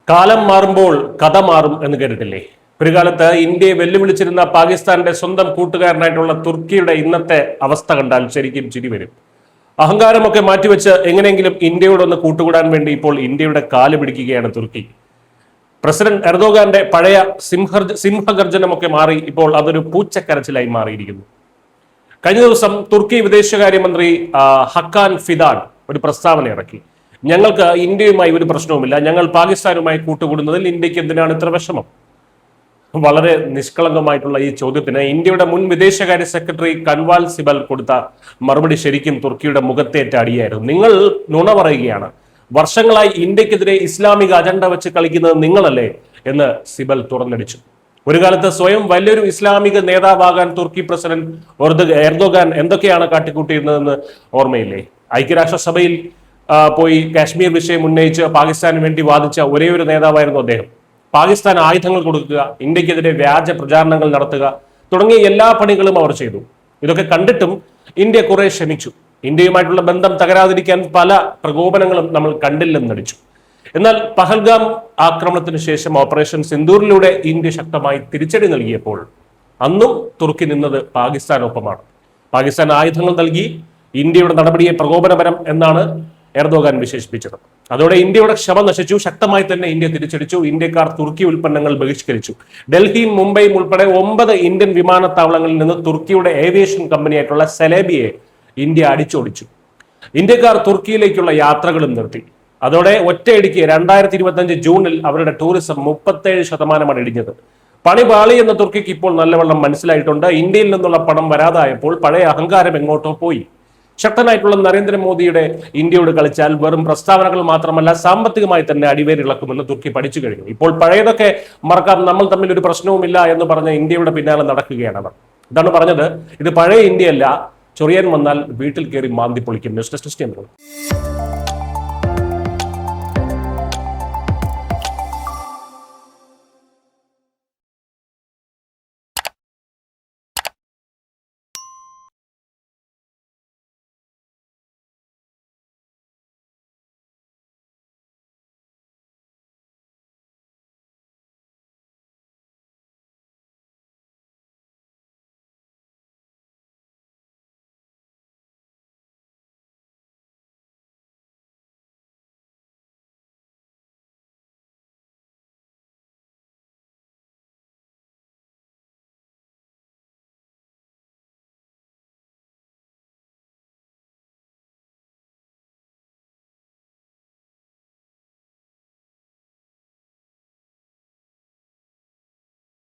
കാലം മാറുമ്പോൾ കഥ മാറും എന്ന് കേട്ടിട്ടില്ലേ? ഒരു കാലത്ത് ഇന്ത്യയെ വെല്ലുവിളിച്ചിരുന്ന പാകിസ്ഥാന്റെ സ്വന്തം കൂട്ടുകാരനായിട്ടുള്ള തുർക്കിയുടെ ഇന്നത്തെ അവസ്ഥ കണ്ടാൽ ശരിക്കും ചിരി വരും. അഹങ്കാരമൊക്കെ മാറ്റിവെച്ച് എങ്ങനെയെങ്കിലും ഇന്ത്യയോടൊന്ന് കൂട്ടുകൂടാൻ വേണ്ടി ഇപ്പോൾ ഇന്ത്യയുടെ കാല് പിടിക്കുകയാണ് തുർക്കി. പ്രസിഡന്റ് എർദോഗാന്റെ പഴയ സിംഹഗർജനമൊക്കെ മാറി ഇപ്പോൾ അതൊരു പൂച്ചക്കരച്ചിലായി മാറിയിരിക്കുന്നു. കഴിഞ്ഞ ദിവസം തുർക്കി വിദേശകാര്യമന്ത്രി ഹക്കാൻ ഫിദാൻ ഒരു പ്രസ്താവന ഇറക്കി. ഞങ്ങൾക്ക് ഇന്ത്യയുമായി ഒരു പ്രശ്നവുമില്ല, ഞങ്ങൾ പാകിസ്ഥാനുമായി കൂട്ടുകൂടുന്നതിൽ ഇന്ത്യക്ക് എന്തിനാണ് ഇത്ര വിഷമം? വളരെ നിഷ്കളങ്കമായിട്ടുള്ള ഈ ചോദ്യത്തിന് ഇന്ത്യയുടെ മുൻ വിദേശകാര്യ സെക്രട്ടറി കൻവാൽ സിബൽ കൊടുത്ത മറുപടി ശരിക്കും തുർക്കിയുടെ മുഖത്തേറ്റ അടിയായിരുന്നു. നിങ്ങൾ നുണ പറയുകയാണ്, വർഷങ്ങളായി ഇന്ത്യക്കെതിരെ ഇസ്ലാമിക അജണ്ട വെച്ച് കളിക്കുന്നത് നിങ്ങളല്ലേ എന്ന് സിബൽ തുറന്നടിച്ചു. ഒരു കാലത്ത് സ്വയം വലിയൊരു ഇസ്ലാമിക നേതാവാകാൻ തുർക്കി പ്രസിഡന്റ് എർദോഗാൻ എന്തൊക്കെയാണ് കാട്ടിക്കൂട്ടിയിരുന്നതെന്ന് ഓർമ്മയില്ലേ? ഐക്യരാഷ്ട്രസഭയിൽ പോയി കാശ്മീർ വിഷയം ഉന്നയിച്ച് പാകിസ്ഥാന് വേണ്ടി വാദിച്ച ഒരേ ഒരു നേതാവായിരുന്നു അദ്ദേഹം. പാകിസ്ഥാൻ ആയുധങ്ങൾ കൊടുക്കുക, ഇന്ത്യക്കെതിരെ വ്യാജ പ്രചാരണങ്ങൾ നടത്തുക തുടങ്ങിയ എല്ലാ പണികളും അവർ ചെയ്തു. ഇതൊക്കെ കണ്ടിട്ടും ഇന്ത്യ കുറെ ക്ഷമിച്ചു. ഇന്ത്യയുമായിട്ടുള്ള ബന്ധം തകരാതിരിക്കാൻ പല പ്രകോപനങ്ങളും നമ്മൾ കണ്ടില്ലെന്ന് നടിച്ചു. എന്നാൽ പഹൽഗാം ആക്രമണത്തിന് ശേഷം ഓപ്പറേഷൻ സിന്ദൂറിലൂടെ ഇന്ത്യ ശക്തമായി തിരിച്ചടി നൽകിയപ്പോൾ അന്നും തുർക്കി നിന്നത് പാകിസ്ഥാനൊപ്പമാണ്. പാകിസ്ഥാൻ ആയുധങ്ങൾ നൽകി ഇന്ത്യയുടെ നടപടിയെ പ്രകോപനപരം എന്നാണ് എർദോഗാൻ വിശേഷിപ്പിച്ചത്. അതോടെ ഇന്ത്യയുടെ ക്ഷമ നശിച്ചു. ശക്തമായി തന്നെ ഇന്ത്യ തിരിച്ചടിച്ചു. ഇന്ത്യക്കാർ തുർക്കി ഉൽപ്പന്നങ്ങൾ ബഹിഷ്കരിച്ചു. ഡൽഹിയും മുംബൈയും ഉൾപ്പെടെ 9 ഇന്ത്യൻ വിമാനത്താവളങ്ങളിൽ നിന്ന് തുർക്കിയുടെ ഏവിയേഷൻ കമ്പനിയായിട്ടുള്ള സെലേബിയെ ഇന്ത്യ അടിച്ചോടിച്ചു. ഇന്ത്യക്കാർ തുർക്കിയിലേക്കുള്ള യാത്രകളും നിർത്തി. അതോടെ ഒറ്റയടിക്ക് 2025 ജൂണിൽ അവരുടെ ടൂറിസം 37% ഇടിഞ്ഞത്. പണി പാളി എന്ന തുർക്കിക്ക് ഇപ്പോൾ നല്ലവണ്ണം മനസ്സിലായിട്ടുണ്ട്. ഇന്ത്യയിൽ നിന്നുള്ള പണം വരാതായപ്പോൾ പഴയ അഹങ്കാരം എങ്ങോട്ടോ പോയി. ശക്തനായിട്ടുള്ള നരേന്ദ്രമോദിയുടെ ഇന്ത്യയോട് കളിച്ചാൽ വെറും പ്രസ്താവനകൾ മാത്രമല്ല, സാമ്പത്തികമായി തന്നെ അടിവേരിളക്കുമെന്ന് തുർക്കി പഠിച്ചു കഴിഞ്ഞു. ഇപ്പോൾ പഴയതൊക്കെ മറക്കാം, നമ്മൾ തമ്മിൽ ഒരു പ്രശ്നവുമില്ല എന്ന് പറഞ്ഞ ഇന്ത്യയുടെ പിന്നാലെ നടക്കുകയാണ് അവർ. ഇതാണ് പറഞ്ഞത്, ഇത് പഴയ ഇന്ത്യയല്ല, ചൊറിയാൻ വന്നാൽ വീട്ടിൽ കയറി മാന്തി പൊളിക്കും. News desk.